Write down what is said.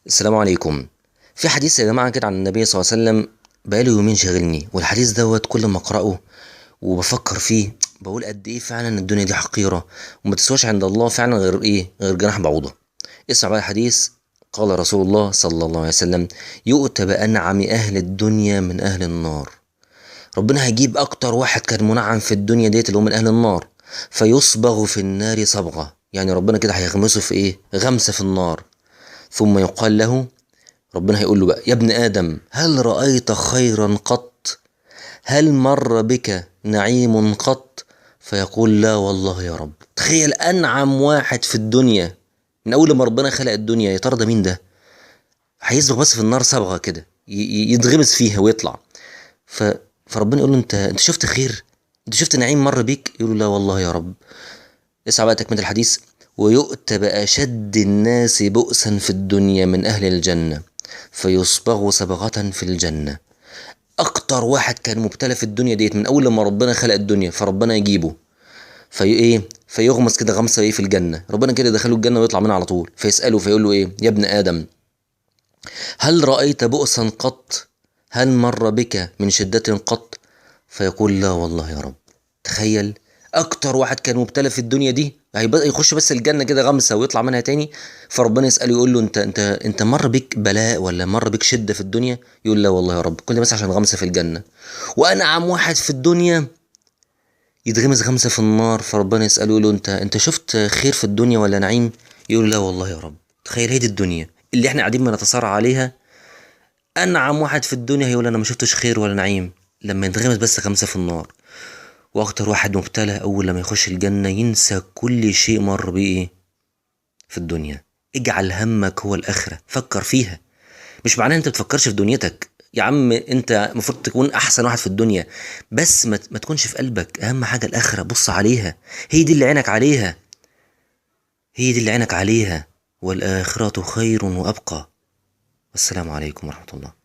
السلام عليكم. في حديث يا جماعة كده عن النبي صلى الله عليه وسلم، بقاله يومين شاغلني، والحديث دوت كل ما أقرأه وبفكر فيه بقول قد إيه فعلا الدنيا دي حقيرة وما تسواش عند الله فعلا غير جناح بعوضة. اسمع بقى الحديث. قال رسول الله صلى الله عليه وسلم: يؤتى بأنعم أهل الدنيا من أهل النار. ربنا هيجيب أكتر واحد كان منعم في الدنيا ديت اللي هو من أهل النار، فيصبغ في النار صبغة، يعني ربنا كده هيغمسه في إيه؟ غمسة في النار. ثم يقال له، ربنا هيقول له بقى: يا ابن آدم، هل رأيت خيرا قط؟ هل مر بك نعيم قط؟ فيقول: لا والله يا رب. تخيل أنعم واحد في الدنيا من أول ما ربنا خلق الدنيا، يا ترى ده مين ده؟ هيصبغ بس في النار صبغة كده يتغمس فيها ويطلع. ف... فربنا يقول له: انت شفت خير؟ انت شفت نعيم مر بيك؟ يقول له: لا والله يا رب. اسمع بقى تكملة الحديث. ويؤتى بأشد الناس بؤسا في الدنيا من أهل الجنة، فيصبغ صبغة في الجنة. أكتر واحد كان مبتلى في الدنيا ديت من أول ما ربنا خلق الدنيا، فربنا يجيبه فيغمس كده غمسة في الجنة. ربنا كده يدخله الجنة ويطلع منها على طول، فيسأله فيقول له: يا ابن آدم، هل رأيت بؤسا قط؟ هل مر بك من شدة قط؟ فيقول: لا والله يا رب. تخيل اكتر واحد كان مبتلى في الدنيا دي هيبقى يخش بس الجنه كده غمسه ويطلع منها تاني. فربنا يساله يقول له: انت مر بك بلاء ولا مر بك شده في الدنيا؟ يقول: لا والله يا رب، كل ده بس عشان غمسه في الجنه. وانعم واحد في الدنيا يتغمس غمسه في النار، فربنا يساله يقول له: انت شفت خير في الدنيا ولا نعيم؟ يقول: لا والله يا رب. تخيل هي دي الدنيا اللي احنا قاعدين بنتصارع عليها. انعم واحد في الدنيا هيقول: انا ما شفتش خير ولا نعيم، لما يتغمس بس غمسه في النار. واكتر واحد مبتلى اول لما يخش الجنة ينسى كل شيء مر بيه في الدنيا. اجعل همك هو الاخرة، فكر فيها. مش معناه انت بتفكرش في دنيتك يا عم، انت المفروض تكون احسن واحد في الدنيا، بس ما تكونش في قلبك اهم حاجة الاخرة. بص عليها، هي دي اللي عينك عليها، هي دي اللي عينك عليها. والآخرة خير وأبقى. والسلام عليكم ورحمة الله.